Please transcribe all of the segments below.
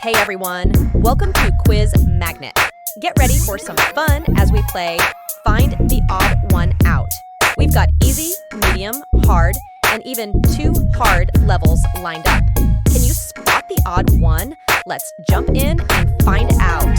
Hey everyone, welcome to Quiz Magnet. Get ready for some fun as we play Find the Odd One Out. We've got easy, medium, hard, and even 2 hard levels lined up. Can you spot the odd one? Let's jump in and find out.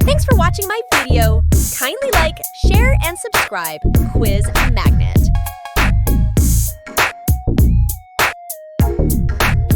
Thanks for watching my video. Kindly like, share, and subscribe. Quiz Magnet.